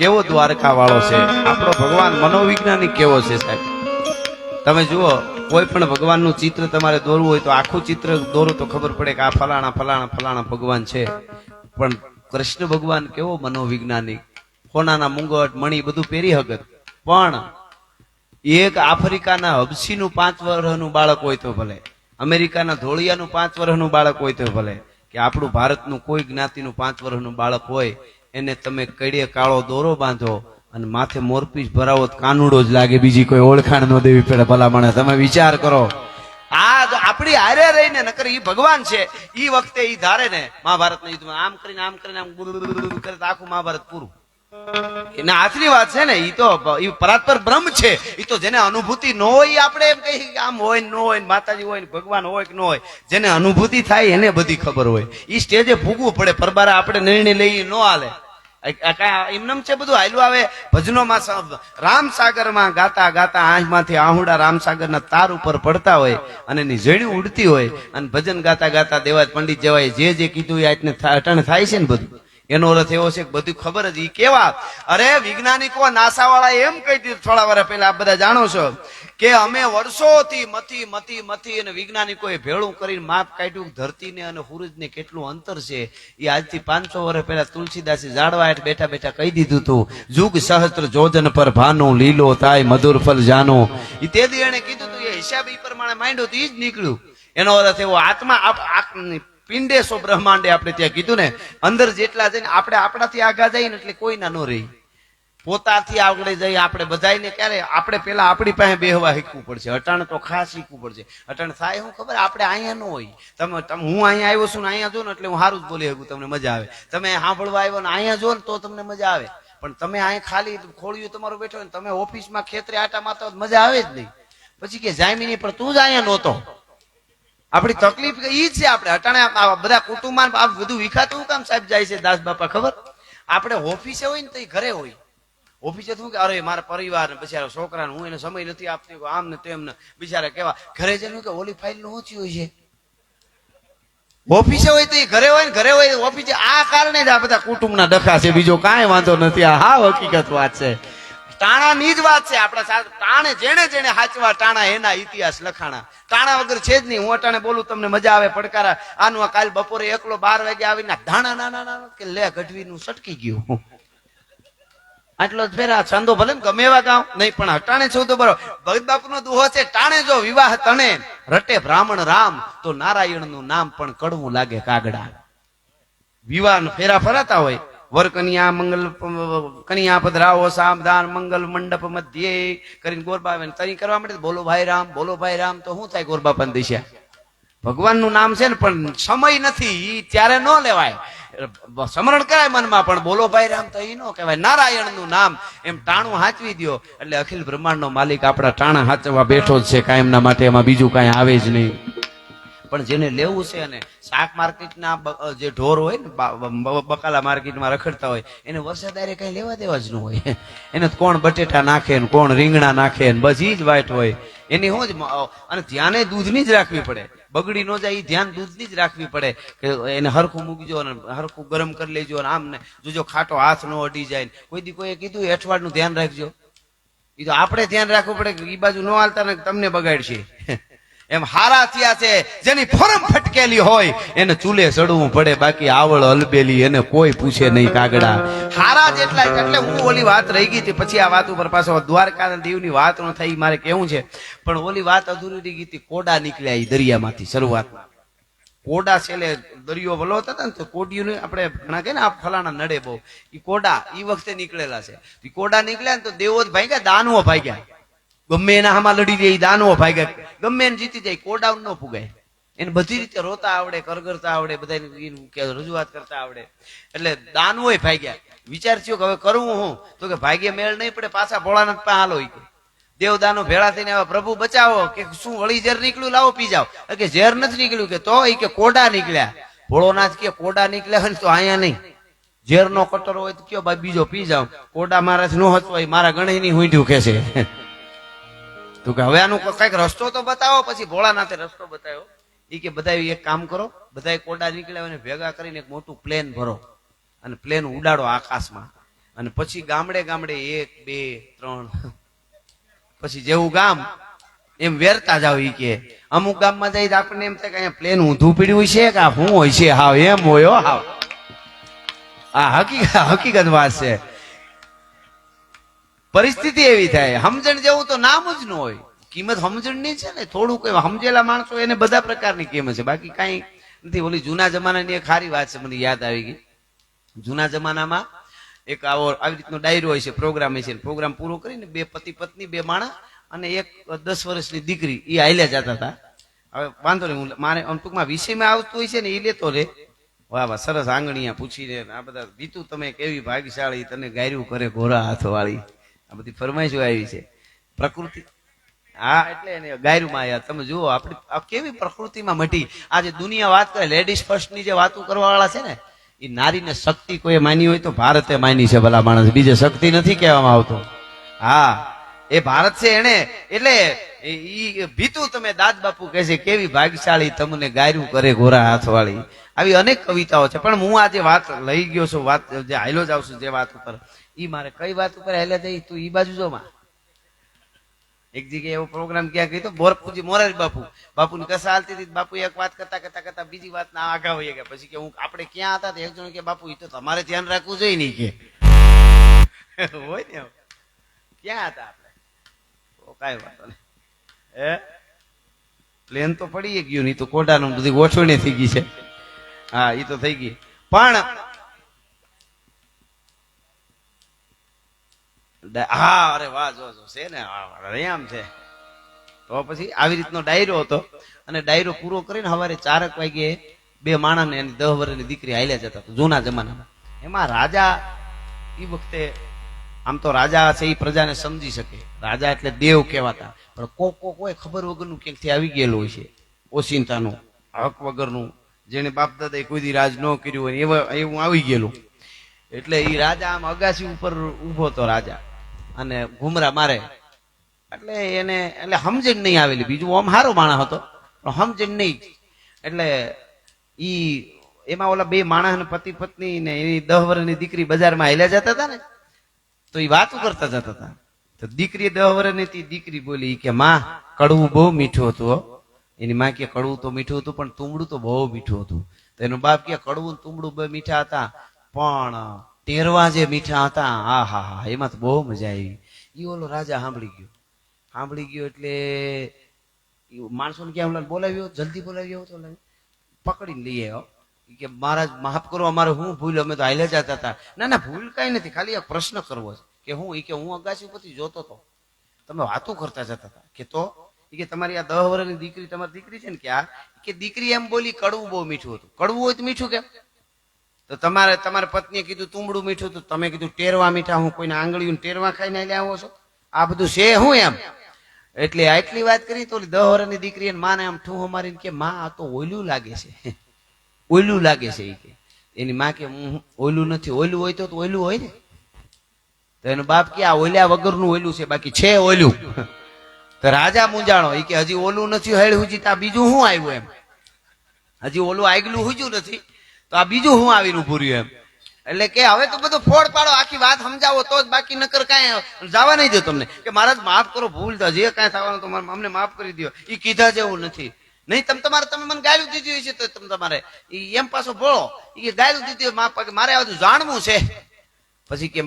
કેવો દ્વારકા વાળો છે, આપણો ભગવાન મનોવૈજ્ઞાનિક કેવો છે સાહેબ. તમે જુઓ, કોઈ પણ ભગવાનનું ચિત્ર તમારે દોરવું હોય તો આખું ચિત્ર દોરો તો ખબર પડે કે આ ફલાણા ફલાણા ફલાણા ભગવાન છે. પણ કૃષ્ણ ભગવાન કેવો મનોવૈજ્ઞાનિક, સોનાના મુંગટ મણી બધું પહેરી હગત, પણ એક આફ્રિકાના હબસીનું 5 વર્ષનું બાળક હોય તો ભલે, અમેરિકાના ધોળિયાનું 5 વર્ષનું બાળક હોય તો ભલે, કે આપણું ભારતનું કોઈ જ્ઞાતિનું 5 વર્ષનું બાળક હોય એને તમે કડીએ કાળો દોરો બાંધો અને માથે મોરપીસ ભરાવો તો કાનુડો જ લાગે, બીજી કોઈ ઓળખાણ ન દેવી પડે. ભલા માણસ તમે વિચાર કરો, આ આપણી હારે રહીને નકર ઈ ભગવાન છે. ઈ વખતે ઈ ધારે ને મહાભારતના યુદ્ધમાં આમ કરીને આમ કરે તો આખું મહાભારત પૂરું. એના હાથની વાત છે ને, ઈ તો ઈ પરાત્પર બ્રહ્મ છે. ઈ તો જેને અનુભૂતિ ન હોય, આપણે એમ કહીએ આમ હોય ન હોય, માતાજી હોય ભગવાન હોય કે ન હોય, જેને અનુભૂતિ થાય એને બધી ખબર હોય. ઈ સ્ટેજે ભૂગવું પડે, પરબારા આપણે નિર્ણય લઈએ ન હાલે. એમનેમ છે બધું હાલ્યું આવે. ભજનોમાં રામસાગરમાં ગાતા ગાતા આંખમાંથી આહુડા રામસાગરના તાર ઉપર પડતા હોય અને એની ઝેણી ઉડતી હોય, અને ભજન ગાતા ગાતા દેવાજ પંડિત જેવાય જે કીધું એ આટને અટણ થાય છે ને બધું. એનો અર્થ એવો છે કે બધું ખબર જ. ઈ કેવા, અરે વૈજ્ઞાનિકો નાસા વાળા એમ કહી દીધું થોડા વર્ષ પહેલા, આપ બધા જાણો છો કે અમે વર્ષોથી મથી અને વૈજ્ઞાનિકોએ ભેળું કરીને માપ કાઢ્યું ધરતીને અને સૂરજને કેટલું અંતર છે. એ આજથી 500 વર્ષ પહેલા તુલસીદાસે ઝાડવા હેઠ બેઠા બેઠા કહી દીધું હતું, જુગ સહસ્ત્ર જોજન પર ભાનો લીલો થાય મધુર ફલ જાનો. એ તે દી એને કીધું હતું, એ હિસાબ એ પ્રમાણે માંડ્યો તો એ જ નીકળ્યું. એનો અર્થ એવો, આત્મા પિંડેશો બ્રહ્માંડે આપણે ત્યાં કીધું ને, અંદર જેટલા જઈને આપણે આપણાથી આગા જઈએ ને એટલે કોઈ ના ન રહી. પોતાથી આગળ જઈ આપણે બધાને ક્યારે આપણે પેલા આપણી પાસે બેહવા શીખવું પડશે. અટાણ તો ખાસ શીખવું પડશે. અટાણ થાય શું ખબર, આપણે અહીંયા ન હોય. તમે હું અહીંયા આવ્યો છું ને અહીંયા જો ને એટલે હું સારું જ બોલી શકું, તમને મજા આવે. તમે સાંભળવા આવ્યો ને અહીંયા જો ને તો તમને મજા આવે. પણ તમે અહીંયા ખાલી ખોળિયું તમારું બેઠો હોય ને તમે ઓફિસમાં ખેતરે આટા મારતા હોય મજા આવે જ નહીં. પછી કે જામીની પણ તું જ અહીંયા નહોતો. આપણી તકલીફ ઈ છે. આપણે અટાણે બધા કુટુંબમાં બધું વિખાતું કામ સાહેબ જાય છે દાસ બાપા ખબર. આપણે ઓફિસે હોય ને તો ઘરે હોય. ઓફિસે શું કે અરે મારા પરિવાર ને બિચારા છોકરા હું એને સમય નથી આપતી, આમ ને તેમ ને બિચારા કેવા. ઘરે જઈને કે ઓલી ફાઇલ નું ઓછી હોય છે. ઓફિસે હોય તો એ ઘરે હોય ને ઘરે હોય ઓફિસે. આ કારણે જ આ બધા કુટુંબના ડખા છે, બીજો કાંઈ વાંધો નથી. આ હા હકીકત વાત છે, ટાણાની જ વાત છે. આપણા સાથે ટાણે જેને જેને હાચવા ટાણા એના ઇતિહાસ લખાણા. ટાણા વગર છે જ નહીં. હું અટાણે બોલું તમને મજા આવે પડકારા. આનું કાલ બપોરે એકલો 12 વાગે આવીને ધાણા નાના કે લે ગઢવી નું સટકી ગયું. આટલો જ ફેરા છંદો ભલે ને ગમે એવા ગામ નહીં, પણ હટાણે છું તો બરો. ભગત બાપુ નો દુહો છે, ટાણે જો વિવાહ તણે રટે બ્રાહ્મણ રામ તો નારાયણ નું નામ પણ કડવું લાગે કાગડા. વિવાહ ફેરા ફરાતા હોય, વર કન્યા મંગલ કન્યા પધરાવો સામદાન મંગલ મંડપ મધ્યે કરીને ગોરબા તરી કરવા માટે બોલો ભાઈ રામ તો શું થાય ગોરબાપા દિશા. ભગવાન નું નામ છે ને પણ સમય નથી ત્યારે ન લેવાય. સ્મરણ કરાય મનમાં, પણ બોલો ભાઈ રામ તો એ ન કહેવાય. નારાયણ નું નામ એમ ટાણું હાચવી દો એટલે અખિલ બ્રહ્માંડ નો માલિક આપણા ટાણા હાચવા બેઠો જ છે કાયમના માટે. એમાં બીજું કઈ આવે જ નહીં. પણ જેને લેવું છે અને શાક માર્કેટના જે ઢોર હોય ને બકાલા માર્કેટમાં રખડતા હોય એને વરસાદારે કઈ લેવા દેવા જ ન હોય. એને કોણ બટેટા નાખે ને કોણ રીંગણા નાખે ને બસ ઈ જ વાઈટ હોય એની. હું જ અને ધ્યાને દૂધની જ રાખવી પડે. બગડી ન જાય એ ધ્યાન દૂધની જ રાખવી પડે કે એને હરખું મૂકજો અને હરખું ગરમ કરી લેજો અને આમ ને જોજો ખાટો હાથ ન અડી જાય. કોઈ દી કોઈએ કીધું અઠવાડનું ધ્યાન રાખજો. એ તો આપણે ધ્યાન રાખવું પડે કે એ બાજુ ન હાલતા ને તમને બગાડશે. એમ હારા થયા છે જેની ફરમ ફટકેલી હોય એને ચૂલે ચડવું પડે, બાકી આવળ અલબેલી એને કોઈ પૂછે નહીં કાગડા. હારા જેટલા એટલે હું ઓલી વાત રહી ગઈ હતી, પછી આ વાત ઉપર પાછો દ્વારકા દીવની વાત ન થઈ મારે કેવું છે. પણ ઓલી વાત અધૂરી રહી ગઈ હતી. કોડા નીકળ્યા એ દરિયામાંથી શરૂઆતમાં. કોડા છેલ્લે દરિયો વલોતા હતા ને તો કોડિયું આપણે ઘણા કે ને આ ફલાણા નડે બહુ, એ કોડા એ વખતે નીકળેલા છે. એ કોડા નીકળ્યા ને તો દેવો જ ભાગ્યા, દાનવો ભાગ્યા. ગમે એના હામાં લડી જાય દાનવો ભાગ્યા, ગમે એને જીતી જાય. કોડાઉન ન પુગાય. એને બધી રીતે રોતા આવડે, કરગરતા આવડે, બધા રજૂઆત કરતા આવડે. એટલે દાનવો ભાગ્યા. વિચાર થયો કે હવે કરવું હું તો કે ભાગ્ય મેળ નહીં પડે, પાછા ભોળાનાથ પાસે હાલો. દેવદાનો ભેળા થઈને આવા પ્રભુ બચાવો કે શું વળી ઝેર નીકળ્યું લાવો પી જાઓ. કે ઝેર નથી નીકળ્યું કે તો એ કે કોડા નીકળ્યા. ભોળોનાથ કે કોડા નીકળ્યા હોય ને તો અહીંયા નહીં. ઝેર નો કટરો હોય તો કયો ભાઈ બીજો પી જાઓ. કોડા મારાથી નો હતો મારા ગણે ની હુંઢ્યું કે છે. તો કે હવે આનું કઈક રસ્તો તો બતાવો. પછી ભોળાનાથે રસ્તો બતાવ્યો. એ કે બધા એક કામ કરો, બધા કોડા નીકળ્યા ભેગા કરીને એક મોટું પ્લેન ભરો અને પ્લેન ઉડાડો આકાશમાં. અને પછી ગામડે ગામડે 1 2 3 પછી જેવું ગામ એમ વેરતા જાવ. ઈ કે અમુક ગામમાં જાય તો આપણને એમ થાય કે અહીંયા પ્લેન ઊંધું પીડ્યું છે કે શું હોય છે, હાવ એમ હોય હો હાવ. આ હકીકત વાત છે. પરિસ્થિતિ એવી થાય, સમજણ જેવું તો નામ જ ન હોય. કિંમત સમજણની છે ને, થોડું કઈ સમજેલા માણસો એને બધા પ્રકારની કિંમત છે, બાકી કઈ નથી. ઓલી જૂના જમાનાની એક સારી વાત છે, મને યાદ આવી ગઈ. જૂના જમાનામાં એક આવી રીતનો ડાયરો હોય છે, પ્રોગ્રામ હોય છે. પ્રોગ્રામ પૂરો કરીને 2 પતિ પત્ની 2 માણસ અને એક 10 વર્ષની દીકરી એ હાલ્યા જતા હતા. હવે વાંધો નહીં, મારે ટૂંકમાં વિષયમાં આવતું હોય છે ને એ લેતો રે. વાહ વાહ, સરસ આંગણીયા પૂછીને આ બધા બીતું તમે કેવી ભાગ્યશાળી, તને ગાયરું કરે ઘોડા હાથ વાળી, આ બધી ફરમાઈશો આવી છે. પ્રકૃતિ, હા, એટલે એને ગાયરુમાં યાર તમે જુઓ આપણી કેવી પ્રકૃતિમાં મટી. આજે દુનિયા વાત કરે લેડીઝ ફર્સ્ટ ની જે વાતો કરવા વાળા છે ને, એ નારીને શક્તિ કોઈ માની હોય તો ભારતે માની છે ભલા માણસ, બીજે શક્તિ નથી કહેવામાં આવતો. હા, એ ભારત છે એને. એટલે ઈ ભીતું તમે દાદ બાપુ કહે છે કેવી ભાગ્યશાળી તમને ગાયરું કરે ઘોડા હાથ વાળી. આવી અનેક કવિતાઓ છે. પણ હું આ જે વાત લઈ ગયો છું, વાત જે હાઈલો જ આવશું જે વાત ઉપર, ઈ મારે કઈ વાત ઉપર હાલે જઈ તું ઈ બાજુ જો માં. એક જગ્યાએ એવો પ્રોગ્રામ ક્યાં ગયો તો બોરપુજી મોરારી બાપુની કસા હાલતી હતી. બાપુ એક વાત કરતા બીજી વાત ના આગા હોઈ ગયા. પછી કે હું આપણે ક્યાં હતા, એક જણ કે બાપુ ઈ તો તમારે ધ્યાન રાખવું જોઈએ નહીં કે હોય ને, ક્યાં હતા આપણે? કઈ વાતો નહીં, પ્લેન તો પડી ગયું નહીં તો કોટાનું બધી ગોઠવણી થઈ ગઈ છે. હા, એ તો થઈ ગઈ. પણ હા, અરે વાહ, જો છે ને આમ છે. તો પછી આવી રીતનો ડાયરો હતો અને ડાયરો પૂરો કરીને સવારે 4 વાગે 2 માણસને એની 10 વર્ષની દીકરી હાલ્યા જતા હતા જૂના જમાનામાં. એમાં રાજા એ વખતે, આમ તો રાજા છે એ પ્રજાને સમજી શકે, રાજા એટલે દેવ કહેવાતા, પણ કોઈ ખબર વગરનું ક્યાંકથી આવી ગયેલું હોય છે, ઓચિંતાનું, હક વગરનું, જેને બાપ દાદાએ કોઈ દી રાજ ન કર્યું હોય એવું આવી ગયેલું. એટલે એ રાજા આમ અગાસી ઉપર ઉભો હતો રાજા, અને ઘુમરા મારે. એટલે એને એટલે સમજણ નહીં આવેલી. બીજું આમ સારો માણસ હતો પણ સમજણ નહીં. એટલે એમાં ઓલા 2 માણસ ને પતિ પત્ની ને એની 10 વર્ષની દીકરી બજારમાં હાલ્યા જતા હતા ને, તો એ વાતો કરતા જતા હતા. તો દીકરી 10 વર્ષની દીકરી બોલી કે માં, કડવું બહુ મીઠું હતું. એની માં કે કડવું તો મીઠું હતું પણ તુંબડું તો બહુ મીઠું હતું. તો એનો બાપ કે કડવું તુંબડું બે મીઠા હતા પણ ટેરવા જે મીઠા હતા, હા હા હા, એમાં તો બહુ મજા આવી. ઈ ઓલો રાજા સાંભળી ગયો એટલે માણસોને ક્યાં બોલાવ્યો, જલ્દી બોલાવ્યો તો પકડીને લઈ આવ્યો. કે મહારાજ માફ કરો, અમારે હું ભૂલ, અમે તો હાલે જતા હતા. ના ભૂલ કઈ નથી, ખાલી એક પ્રશ્ન કરવો છે. કે હું અગાસી ઉપરથી જોતો હતો, તમે વાતો કરતા જતા હતા. કે તો કે તમારી આ 10 વર્ષની દીકરી, તમારી દીકરી છે ને, કે દીકરી એમ બોલી કડવું બહુ મીઠું હતું. કડવું હોય તો મીઠું કેમ? તો તમારા પત્નીએ કીધું તુંબડું મીઠું હતું, તમે કીધું ટેરવા મીઠા. હું કોઈને આંગળીયું ટેરવા ખાઈને આવો છો? આ બધું છે હું એમ? એટલે આટલી વાત કરી તો 10 વર્ષની દીકરી માને આમ ઠૂંહો મારીને કે માં આ તો ઓયલું લાગે છે, ઓયલું લાગે છે. એ કે એની માં કે ઓયલું નથી, ઓયલું હોય તો ઓયલું હોય ને. તો એનો બાપ કે આ ઓયલ્યા વગરનું ઓયલું છે, બાકી છે ઓયલું. તો રાજા મૂંઝાણો. એ કે હજી ઓલું નથી હેળ હુજી, તો આ બીજું શું આવ્યું એમ? હજી ઓલું આગલું હુજ્યું નથી તો આ બીજું શું આવીને ઉભું રહ્યું એમ? એટલે કે હવે તો બધું ફોડ પાડો, આખી વાત સમજાવો તો જ, બાકી નકર કાંઈ જવા નહીં દો તમને. કે મહારાજ માફ કરો, ભૂલ થાય, જે કાંઈ થવાનું તો અમને માફ કરી દો. એ કીધા જેવું નથી. નહીં તમે મને ગાયું દીધી હોય છે તો તમે તમારે એમ પાછો બોલો કે ગાયું દીધી હોય, માફ, મારે આ બધું જાણવું છે. પછી કે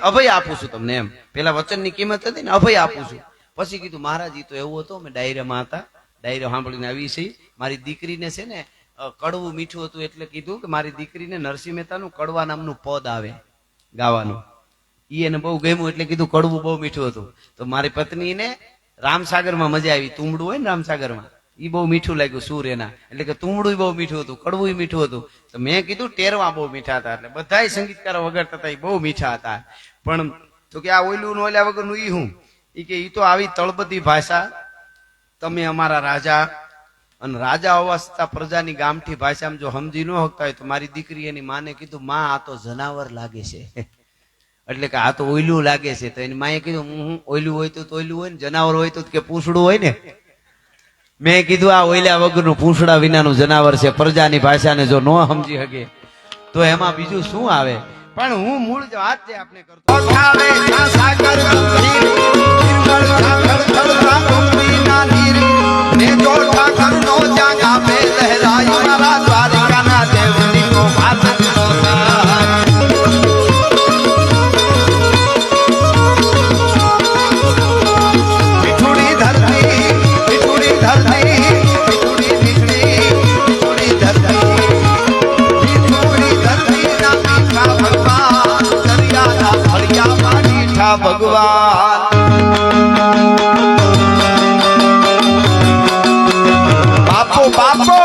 અભય આપું છું તમને એમ. પેલા વચનની કિંમત હતી ને, અભય આપું છું. પછી કીધું મહારાજ એ તો એવું હતું, અમે ડાયરામાં હતા, ડાયરો સાંભળીને આવી છે. મારી દીકરીને છે ને કડવું મીઠું હતું, એટલે કીધું કે મારી દીકરીને નરસિંહ મહેતાનું કડવા નામનું પદ આવે ગાવાનું, ઈ એને બહુ ગમ્યું. એટલે કીધું કડવું બહુ મીઠું હતું. તો મારી પત્નીને રામસાગરમાં મજા આવી. તુંબડું હોય ને રામસાગરમાં, ઈ બહુ મીઠું લાગ્યું સૂર એના. એટલે કે તુંબડું બહુ મીઠું હતું, કડવું મીઠું હતું. તો મેં કીધું ટેરવા બહુ મીઠા હતા. એટલે બધા સંગીતકારો વગાડતા હતા, એ બહુ મીઠા હતા. પણ તો કે આ ઓયલું ઓલ્યા વગરનું ઈ હું? ઈ કે ઈ તો આવી તળબદી ભાષા તમે અમારા રાજા, અને રાજા હોવા છતાં પ્રજાની ગામઠી ભાષામાં જો સમજી ન શકતા હોય તો મારી દીકરી એની માને કીધું માં આ તો જનાવર લાગે છે. એટલે કે આ તો ઓયલું લાગે છે. તો એની માએ કીધું ઓયલું હોય તો ઓયલું હોય ને, જનાવર હોય તો કે પૂંછડું હોય ને. મેં કીધું આ ઓયલા વગરનું પૂંછડા વિનાનું જનાવર છે. પ્રજાની ભાષાને જો ન સમજી શકે તો એમાં બીજું શું આવે? પણ હું મૂળ જ વાત છે આપણે કરતો ખાવે જ્યાં સાગર ગંભીર નિર્મળ સાગર ખળતા ગોમતીના નીર ને જો ઠાકરનો જ્યાં ગામે લહેરાય મારા દ્વારકાના દેવની નો વાત જ નો થાય મીઠુડી ધરતી મીઠુડી ધરતી મીઠુડી મીઠડી મીઠુડી ધરતી મીઠુડી ધરતી ના મીઠા ભગવાન દરિયાના ફળિયામાં મીઠા ભગવાન બાપો બાપો